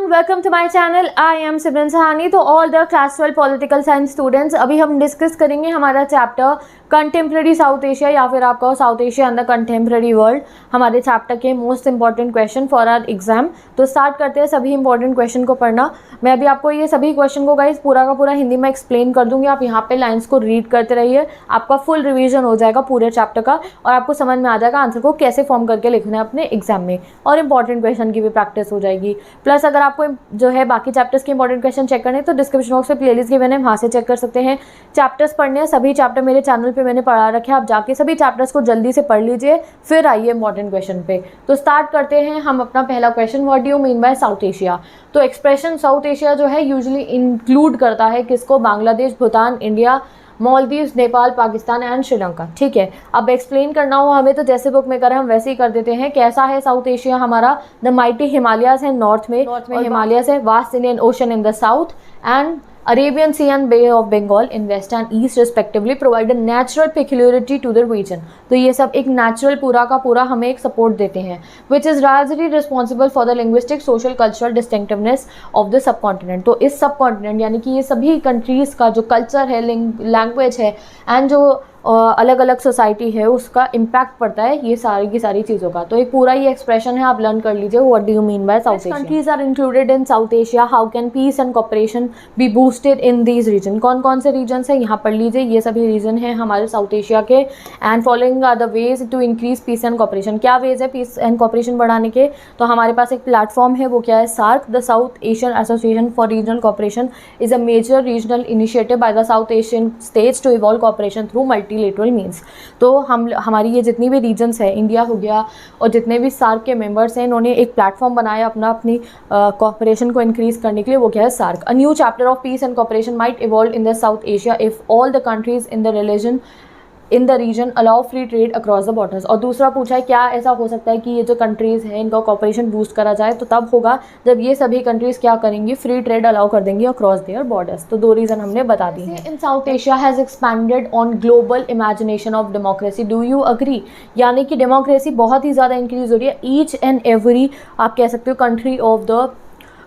Welcome to my channel. I am Simran Sahani. तो all the class 12 political science students, अभी हम discuss करेंगे हमारा चैप्टर कंटेम्प्रेरी साउथ एशिया या फिर आपका South Asia and the contemporary world, हमारे चैप्टर के most important question for our exam. तो स्टार्ट करते हैं सभी इंपॉर्टेंट क्वेश्चन को पढ़ना। मैं अभी आपको ये सभी क्वेश्चन को गाइस पूरा का पूरा हिंदी में एक्सप्लेन कर दूंगी। आप यहाँ पे लाइन्स को रीड करते रहिए, आपका फुल रिविजन हो जाएगा पूरे चैप्टर का और आपको समझ में आ जाएगा आंसर को कैसे फॉर्म करके लिखना है अपने एग्जाम में, और इंपॉर्टेंट क्वेश्चन की भी प्रैक्टिस हो जाएगी। प्लस अगर आपको जो है बाकी चैप्टर्स के इंपॉर्टेंट क्वेश्चन चेक करने तो डिस्क्रिप्शन बॉक्स में प्लेलिस्ट गिवन है, वहाँ से चेक कर सकते हैं। चैप्टर्स पढ़ने हैं, सभी चैप्टर मेरे चैनल पे मैंने पढ़ा रखे हैं, आप जाके सभी चैप्टर्स को जल्दी से पढ़ लीजिए, फिर आइए इंपॉर्टेंट क्वेश्चन पे। तो स्टार्ट करते हैं हम अपना पहला question, what do you mean by South Asia. तो एक्सप्रेशन साउथ एशिया जो है यूजुअली इंक्लूड करता है किसको, बांग्लादेश, भूटान, इंडिया, मालदीव्स, नेपाल, पाकिस्तान एंड श्रीलंका। ठीक है, अब एक्सप्लेन करना हो हमें तो जैसे बुक में करें हम वैसे ही कर देते हैं। कैसा है साउथ एशिया हमारा, द माइटी हिमालयाज है नॉर्थ में हिमालयाज है, vast Indian ocean in the south and Arabian Sea and Bay of Bengal in west and east respectively provide a natural peculiarity to the region। तो ये सब एक नेचुरल पूरा का पूरा हमें एक सपोर्ट देते हैं, which is largely responsible for the linguistic, social, cultural distinctiveness of the subcontinent। तो इस सबकॉन्टिनेंट यानी कि ये सभी कंट्रीज़ का जो कल्चर है, लैंग्वेज है एंड जो अलग अलग सोसाइटी है उसका इम्पैक्ट पड़ता है ये सारी की सारी चीज़ों का। तो एक पूरा ये एक्सप्रेशन है, आप लर्न कर लीजिए what do you mean by South Asia. Countries are included in South Asia, how can peace and cooperation be boosted in these region. कौन कौन से रीजन है यहाँ पढ़ लीजिए, ये सभी रीजन है हमारे साउथ एशिया के। And following are the ways to increase peace and cooperation. क्या वेज है पीस एंड कॉपरेशन बढ़ाने के, तो हमारे पास एक प्लेटफॉर्म है, वो क्या है, SAARC, the South Asian Association for Regional Cooperation is a major regional initiative by the South Asian states to evolve cooperation through multilateral means. तो हमारी ये जितनी भी रीजन्स है, इंडिया हो गया और जितने भी सार्क के मेंबर्स हैं, इन्होंने एक प्लेटफॉर्म बनाया अपनी कॉपरेशन को इंक्रीज करने के लिए, वो क्या है, SAARC. A new chapter of peace and cooperation might evolve in the South Asia if all the countries in the region allow free trade across the borders. और दूसरा पूछा है क्या ऐसा हो सकता है कि ये जो कंट्रीज़ हैं इनका कॉपरेशन बूस्ट करा जाए, तो तब होगा जब ये सभी कंट्रीज़ क्या करेंगी, फ्री ट्रेड अलाउ कर देंगी अक्रॉस देयर बॉर्डर्स। तो दो रीज़न हमने बता दी हैं। In South Asia has expanded on global imagination of democracy, do you agree. यानी कि डेमोक्रेसी बहुत ही ज़्यादा इंक्रीज हो रही है ईच एंड एवरी, आप कह सकते हो, country of the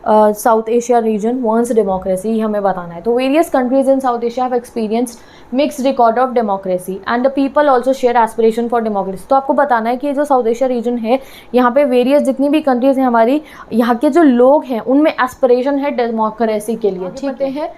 South Asia region wants democracy, हमें बताना है। तो various countries in South Asia have experienced mixed record of democracy and the people also share aspiration for democracy. तो आपको बताना है कि ये जो साउथ एशिया रीजन है, यहाँ पे वेरियस जितनी भी कंट्रीज हैं हमारी, यहाँ के जो लोग हैं उनमें एस्पिरेशन है डेमोक्रेसी के लिए। ठीक है,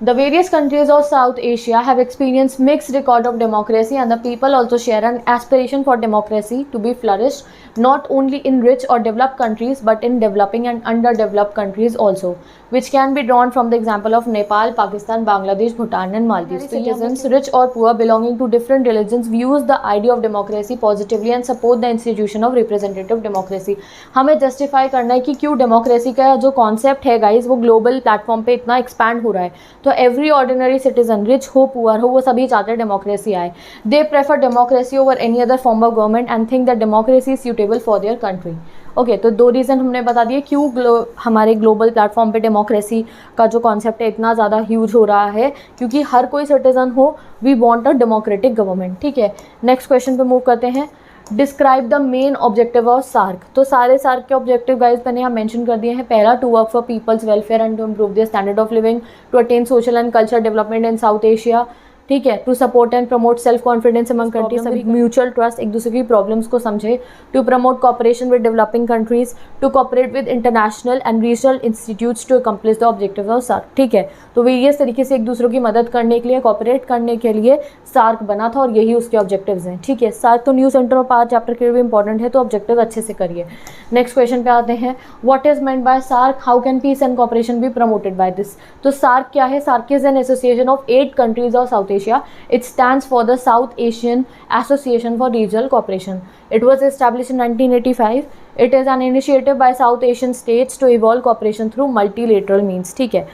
the various countries of South Asia have experienced mixed record of democracy and the people also share an aspiration for democracy to be flourished not only in rich or developed countries but in developing and underdeveloped countries also, which can be drawn from the example of Nepal, Pakistan, Bangladesh, Bhutan and Maldives। Citizens rich or poor belonging to different religions views the idea of democracy positively and support the institution of representative democracy। हमें justify करना है कि क्यों democracy का जो concept है guys वो global platform पे इतना एक्सपैंड हो रहा है। तो एवरी ऑर्डिनरी सिटीजन, रिच हो पुअर हो, वो सभी चाहते हैं डेमोक्रेसी आए। They prefer democracy over any other form of government and think that democracy is suitable for their country. Okay, तो दो रीज़न हमने बता दिए क्यों हमारे ग्लोबल प्लेटफॉर्म पे डेमोक्रेसी का जो कॉन्सेप्ट है इतना ज़्यादा ह्यूज हो रहा है, क्योंकि हर कोई सिटीजन हो, we want a democratic government. ठीक है, नेक्स्ट क्वेश्चन पे मूव करते हैं। Describe the main objective of SAARC. तो सारे सार्क के ऑब्जेक्टिव गाइज मैंने यहाँ मेंशन कर दिए हैं। पहला, to work for people's welfare and to improve their standard of living, to attain social and culture development in South Asia. ठीक है, to support and promote self confidence among countries, सभी mutual trust, एक दूसरे की problems को समझे। To promote cooperation with developing countries, to cooperate with international and regional institutes to accomplish the objectives of SAARC. ठीक है, तो वेरियस तरीके से एक दूसरों की मदद करने के लिए, कॉपरेट करने के लिए सार्क बना था और यही उसके ऑब्जेक्टिव्स हैं। ठीक है, सार्क तो new centre of power chapter के लिए भी इंपॉर्टेंट है, तो ऑब्जेक्टिव अच्छे से करिए। नेक्स्ट क्वेश्चन पे आते हैं, what is meant by SAARC, how can peace and cooperation be promoted by this. तो सार्क क्या है, SAARC is an association of 8 countries of South Asia. It's stands for the South Asian Association for Regional Cooperation. It was established in 1985. It is an initiative by South Asian states to evolve cooperation through multilateral means. ठीक है,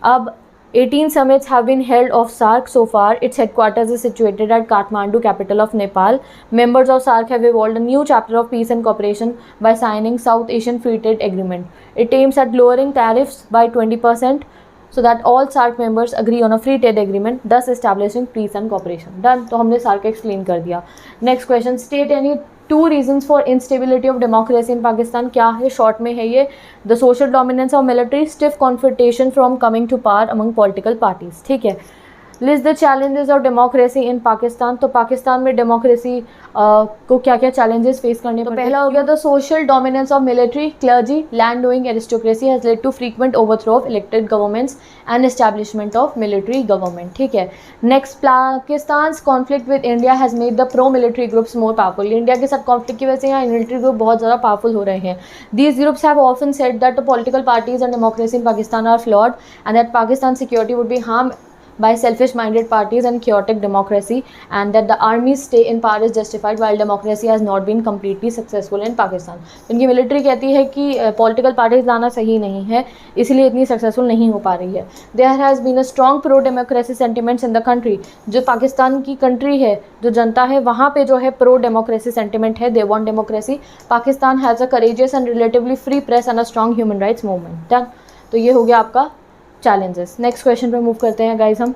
अब 18 summits have been held of SAARC so far. Its headquarters is situated at Kathmandu, capital of Nepal. Members of SAARC have evolved a new chapter of peace and cooperation by signing South Asian Free Trade Agreement. It aims at lowering tariffs by 20%. So that all SAARC members agree on a free trade agreement, thus establishing peace and cooperation. Done। तो हमने SAARC explain कर दिया। Next question, state any two reasons for instability of democracy in Pakistan, क्या है short में है ये, the social dominance of military, stiff confrontation from coming to power among political parties. ठीक है, list the challenges of democracy in Pakistan. तो पाकिस्तान में democracy को क्या क्या चैलेंजेस फेस करने पड़ते हैं। पहला हो गया the social dominance of military, clergy, land owing aristocracy has led to frequent overthrow of elected governments and establishment of military government. ठीक है, next, Pakistan conflict with India has made the pro military groups more powerful. India के साथ conflict की वजह से यहाँ military group बहुत ज़्यादा पावरफुल हो रहे हैं। These groups have often said that the political parties and democracy in Pakistan are flawed and that Pakistan security would be harm by selfish-minded parties and chaotic democracy, and that the army's stay in power is justified while democracy has not been completely successful in Pakistan. इनकी military कहती है कि political parties लाना सही नहीं है, इसलिए इतनी सक्सेसफुल नहीं हो पा रही है। There has been a strong pro-democracy sentiments in the country. जो पाकिस्तान की कंट्री है, जो जनता है, वहाँ पे जो है प्रो डेमोक्रेसी सेंटिमेंट है, they want democracy. Pakistan has a courageous and relatively free press and a strong human rights movement. Done, तो ये हो गया आपका चैलेंजेस। नेक्स्ट क्वेश्चन पे मूव करते हैं गाइस हम।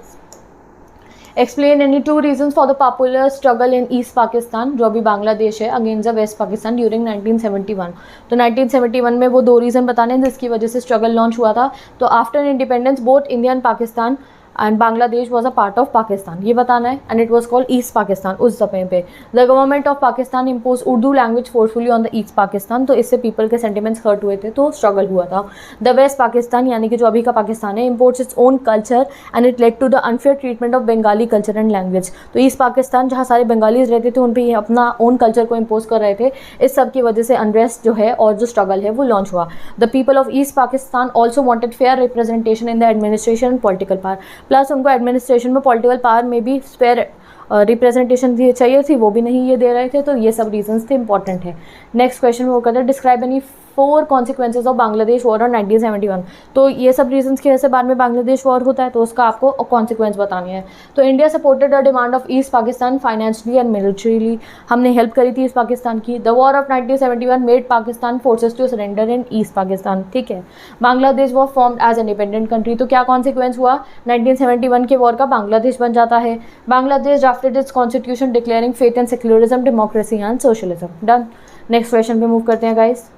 Explain any two reasons for the popular struggle in East Pakistan, जो अभी बांग्लादेश है, against the West Pakistan during 1971। तो 1971 में वो दो रीज़न बताने हैं जिसकी वजह से स्ट्रगल लॉन्च हुआ था। तो after independence both India and Pakistan and Bangladesh was a part of Pakistan, ये बताना है। And it was called east Pakistan उस समय पे। The government of Pakistan impose Urdu language forcefully on the east Pakistan, तो इससे पीपल के सेंटिमेंट्स हर्ट हुए थे, तो स्ट्रगल हुआ था। द वेस्ट पाकिस्तान, यानी कि जो अभी का पाकिस्तान है, imports its own culture and it led to the unfair treatment of Bengali culture and language. तो ईस्ट पाकिस्तान जहाँ सारे बंगालीज रहते थे, उन पर ये अपना ओन कल्चर को इम्पोज कर रहे थे। इस सब की वजह से अनरेस्ट जो है और जो स्ट्रगल है वो लॉन्च हुआ। The people of East Pakistan also wanted fair representation in the administration and political power, plus उनको एडमिनिस्ट्रेशन में पॉलिटिकल पावर में भी फेयर रिप्रेजेंटेशन चाहिए थी, वो भी नहीं ये दे रहे थे। तो ये सब रीजंस थे, इंपॉर्टेंट है। नेक्स्ट क्वेश्चन वो कहते हैं describe any 4 consequences of Bangladesh war on 1971। तो ये सब रीजंस की वजह से बाद में बांग्लादेश वॉर होता है, तो उसका आपको कॉन्सिक्वेंस बतानी है। तो India supported the demand of East Pakistan financially and militarily, हमने हेल्प करी थी ईस्ट पाकिस्तान की। The war of 1971 made Pakistan forces to surrender in East Pakistan. ठीक है, Bangladesh war formed as independent country, तो क्या कॉन्सिक्वेंस हुआ, 1971 के वॉर का बांग्लादेश बन जाता है। Bangladesh drafted it's constitution declaring faith in secularism, democracy and socialism. Done, next question पे मूव करते हैं guys.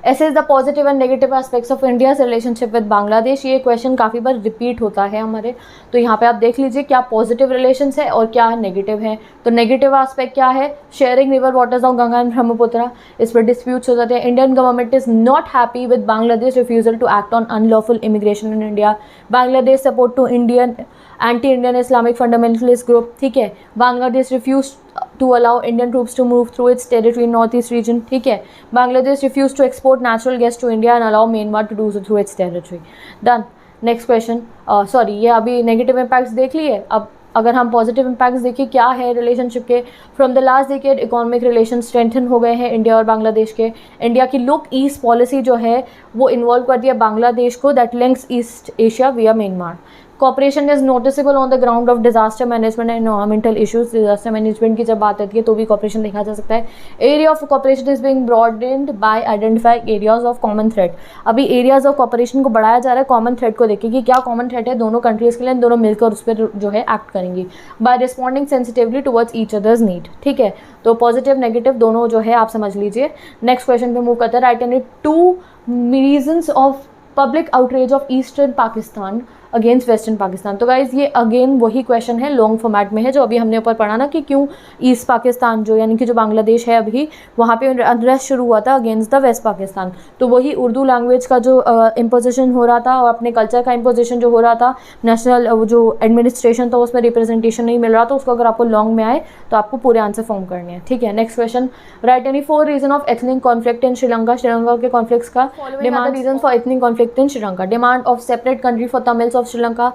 Assess the positive and negative aspects of India's relationship with Bangladesh. ये क्वेश्चन काफ़ी बार रिपीट होता है हमारे, तो यहाँ पे आप देख लीजिए क्या पॉजिटिव रिलेशंस है और क्या नेगेटिव है। तो नेगेटिव एस्पेक्ट क्या है, sharing river waters of Ganga and Brahmaputra, इस पर डिस्प्यूट्स हो जाते हैं। Indian government is not happy with Bangladesh refusal to act on unlawful immigration in India. Bangladesh support to Indian anti Indian Islamic fundamentalist group. ठीक है, Bangladesh refuse to allow Indian troops to move through its territory in northeast region. ठीक है, Bangladesh refused to export natural gas to India and allow Myanmar to do so through its territory. Done. Next question, sorry ये अभी negative impacts देख लिए। अब अगर हम positive impacts देखिए क्या है रिलेशनशिप के, from the last decade economic relation strengthen हो गए हैं इंडिया और बांग्लादेश के। इंडिया की लुक ईस्ट पॉलिसी जो है वो इन्वॉल्व कर दिया बांग्लादेश को, that links East Asia via Myanmar. Cooperation is noticeable on the ground of disaster management and environmental issues. Disaster management की जब बात आती है तो भी कॉपरेशन देखा जा सकता है। Area of corporation is being broadened bye identifying areas of common thread. अभी एरियाज ऑफ कॉपरेशन को बढ़ाया जा रहा है कॉमन थ्रेड को देखिए कि क्या कॉमन थ्रेड है दोनों कंट्रीज़ के लिए, दोनों मिलकर उस पर जो है एक्ट करेंगी by responding sensitively towards each others need. ठीक है, तो पॉजिटिव नेगेटिव दोनों जो है आप समझ लीजिए। नेक्स्ट क्वेश्चन पे मूव करते हैं। Right any 2 reasons of public outreach of eastern Pakistan against western Pakistan. तो गाइज ये अगेन वही क्वेश्चन है, लॉन्ग फॉर्मेट में है, जो अभी हमने ऊपर पढ़ा ना कि क्यों ईस्ट पाकिस्तान जो यानी कि जो बांग्लादेश है अभी वहाँ पे अनरेस्ट शुरू हुआ था अगेंस्ट द वेस्ट पाकिस्तान। तो वही उर्दू लैंग्वेज का जो इम्पोजिशन हो रहा था और अपने कल्चर का इम्पोजिशन जो हो रहा था, नेशनल जो एडमिनिस्ट्रेशन था उसमें रिप्रेजेंटेशन नहीं मिल रहा था, उसको अगर आपको लॉन्ग में आए तो आपको पूरे आंसर फॉर्म करने हैं। ठीक है, next question. Right any 4 reason of ethnic conflict in Sri Lanka. Sri Lanka के कॉन्फ्लिक्ट्स का demand reason for ethnic conflict in Sri Lanka. Demand of separate country for Tamils of Sri Lanka.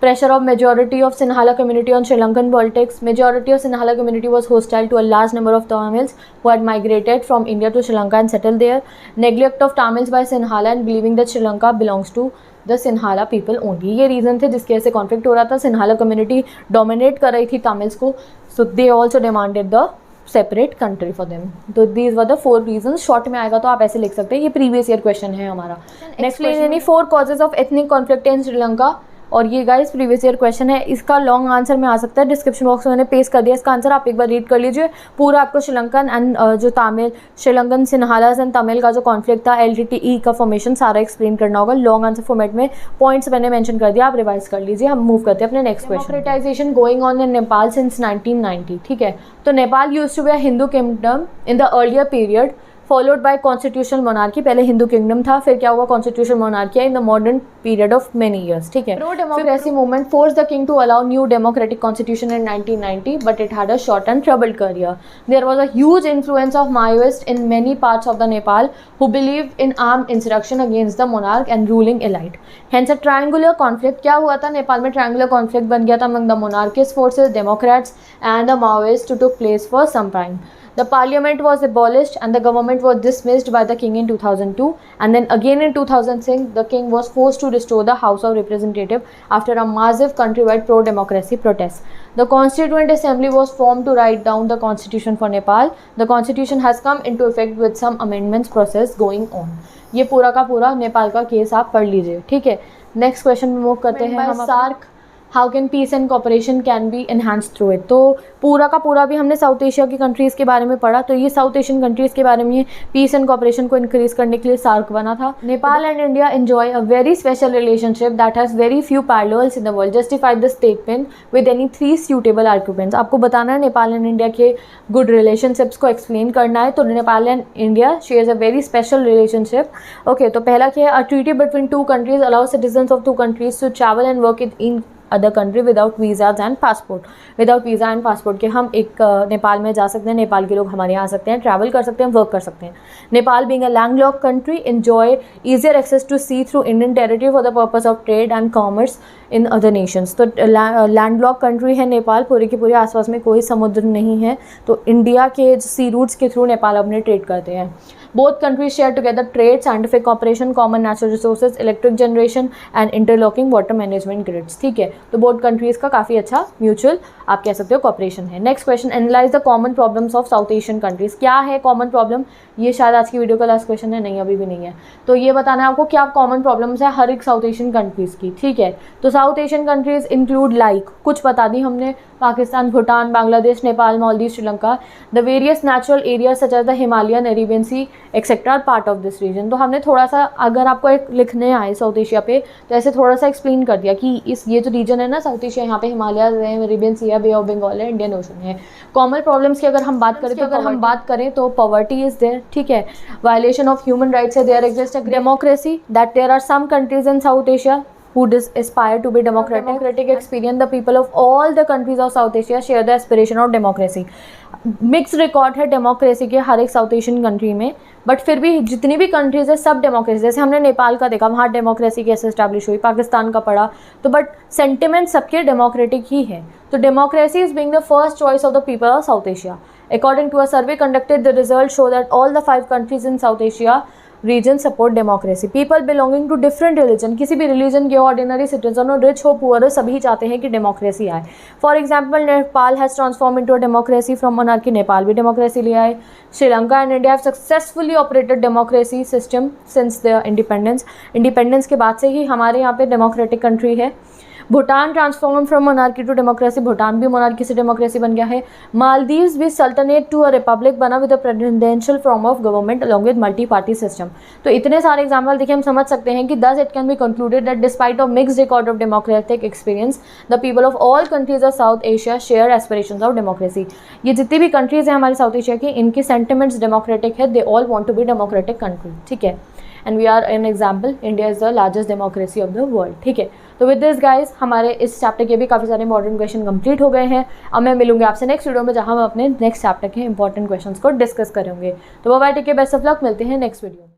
Pressure of majority of Sinhala community on Sri Lankan politics. Majority of Sinhala community was hostile to a large number of Tamils who had migrated from India to Sri Lanka and settled there. Neglect of Tamils by Sinhala and believing that Sri Lanka belongs to the Sinhala people only. ये reason थे जिसकी वजह से conflict हो रहा था। Sinhala community dominate कर रही थी तमिल्स को, so they also demanded the separate country for them. तो these were the 4 reason. Short में आएगा तो आप ऐसे लिख सकते हैं, ये प्रीवियस ईयर क्वेश्चन है हमारा। Next, any 4 causes of ethnic conflict in Sri Lanka. और ये गाइस प्रीवियस ईयर क्वेश्चन है, इसका लॉन्ग आंसर में आ सकता है, डिस्क्रिप्शन बॉक्स में मैंने पेस्ट कर दिया इसका आंसर, आप एक बार रीड कर लीजिए। पूरा आपको श्रीलंकन एंड जो तमिल श्रीलंकन सिन्हालास एंड तमिल का जो कॉन्फ्लिक्ट था, LTTE का फॉर्मेशन सारा एक्सप्लेन करना होगा लॉन्ग आंसर फॉर्मेट में, पॉइंट्स मैंने मेंशन कर दिया, आप रिवाइज कर लीजिए। हम मूव करते हैं अपने next question. Democratization going on in Nepal since 1990, ठीक है। तो Nepal used to be a Hindu kingdom in the earlier period followed by constitutional monarchy. पहले हिंदू किंगडम था, फिर क्या हुआ, constitutional monarchy in the modern period of many years, ठीक है। Pro democracy movement force the king to allow new democratic constitution in 1990, but it had a short and troubled career. There was a huge influence of Maoist in many parts of the Nepal who believed in armed insurrection against the monarch and ruling elite. Hence a triangular conflict. क्या हुआ था नेपाल में, triangular conflict बन गया था among the monarchist forces, Democrats and the Maoists took place for some time. The parliament was abolished and the government was dismissed by the king in 2002, and then again in 2006 the king was forced to restore the House of Representatives after a massive countrywide pro-democracy protest. The Constituent Assembly was formed to write down the constitution for Nepal. The constitution has come into effect with some amendments process going on. ये पूरा का पूरा नेपाल का case आप पढ़ लीजिए, ठीक है। नेक्स्ट क्वेश्चन में मूव करते हैं हम। SAARC how can peace and cooperation can be enhance through it. तो पूरा का पूरा भी हमने साउथ एशिया की कंट्रीज़ के बारे में पढ़ा, तो ये साउथ एशियन कंट्रीज़ के बारे में पीस एंड कॉपरेशन को इंक्रीज करने के लिए सार्क बना था। Nepal and India enjoy a very special relationship that has very few parallels in the world. Justified the statement with any 3 suitable arguments. आपको बताना है नेपाल एंड इंडिया के गुड रिलेशनशिप्स को एक्सप्लेन करना है, तो Nepal and India shares a very special relationship. Okay, तो पहला क्या है, a treaty between 2 countries allow citizens of 2 countries to travel and work in other country without visas and passport. Without visa and passport के हम एक नेपाल में जा सकते हैं, नेपाल के लोग हमारे यहाँ आ सकते हैं, ट्रैवल कर सकते हैं, वर्क कर सकते हैं। Nepal being a landlocked country enjoy easier access to sea through Indian territory for the purpose of trade and commerce in other nations. तो लैंडलॉक कंट्री है नेपाल, पूरे के पूरे आसपास में कोई समुद्र नहीं है, तो इंडिया के सी रूट्स के थ्रू नेपाल अपने ट्रेड करते हैं। Both countries share together trade, scientific cooperation, common natural resources, electric generation and interlocking water management grids, ठीक है। तो both countries का काफ़ी अच्छा म्यूचुअल आप कह सकते हो कॉपरेशन है। Next question, analyse the common problems of south Asian countries. क्या है कॉमन प्रॉब्लम, ये शायद आज की वीडियो का लास्ट क्वेश्चन है, नहीं अभी भी नहीं है। तो ये बताना है आपको क्या कॉमन प्रॉब्लम्स है हर एक साउथ एशियन कंट्रीज़ की, ठीक है। तो South Asian countries include like, कुछ बता दी हमने, Pakistan, Bhutan, Bangladesh, Nepal, Maldives, Sri Lanka. The various natural areas such as the Himalayan, Arabian sea etcetera part of this region. तो हमने थोड़ा सा, अगर आपको एक लिखने आए साउथ एशिया पे, तो ऐसे थोड़ा सा एक्सप्लेन कर दिया कि इस ये जो रीजन है ना साउथ एशिया, यहाँ पे हिमालय है, अरेबियन सी है, बे ऑफ बंगाल है, इंडियन ओशन है। कॉमन प्रॉब्लम्स की अगर हम बात करें तो पॉवर्टी इज देयर, ठीक है। वायलेशन ऑफ ह्यूमन राइट्स है, there exist a democracy, that there are some countries in South Asia who aspire to be democratic experience. The people of all the countries of South Asia share the aspiration of democracy. Mix record है democracy के हर एक south Asian country में, but फिर भी जितनी भी countries है सब डेमोक्रेसी। जैसे हमने नेपाल का देखा, वहाँ डेमोक्रेसी कैसे इस्टेब्लिश हुई, पाकिस्तान का पढ़ा, तो बट सेंटिमेंट सबके डेमोक्रेटिक ही है। तो democracy is being the first choice of the people of South Asia. According to a survey conducted, the results show that all the 5 countries in South Asia region support democracy. People belonging to different religion, किसी भी religion के ordinary citizen हो, rich हो, poor हो, सभी चाहते हैं कि democracy आए. For example, Nepal has transformed into a democracy from monarchy. Nepal भी democracy ले आए. Sri Lanka and India have successfully operated democracy system since their independence. Independence के बाद से ही हमारे यहाँ पे democratic country है. Bhutan transform from monarchy to democracy, Bhutan भी मोनार्की से डेमोक्रेसी बन गया है. मालदीव्स भी सल्तनेट टू अ रिपब्लिक बना with a presidential form of government along with multi party system. तो इतने सारे एग्जाम्पल देखिए हम समझ सकते हैं कि thus it can be concluded that despite of mixed record of democratic experience the people of all countries of South Asia share aspirations of democracy. ये जितनी भी कंट्रीज हैं हमारे साउथ एशिया की, इनकी सेंटिमेंट्स डेमोक्रेटिक है. They all want to be democratic country. ठीक है. And we are an example, India is the largest democracy of the world. ठीक है. तो विद दिस गाइज हमारे इस चैप्टर के भी काफ़ी सारे इंपॉर्टेंट क्वेश्चन कंप्लीट हो गए हैं. अब मैं मिलूंगी आपसे नेक्स्ट वीडियो में, जहां हम अपने नेक्स्ट चैप्टर के इंपॉर्टेंट क्वेश्चंस को डिस्कस करेंगे. तो bye, take care, best of luck. मिलते हैं नेक्स्ट वीडियो में.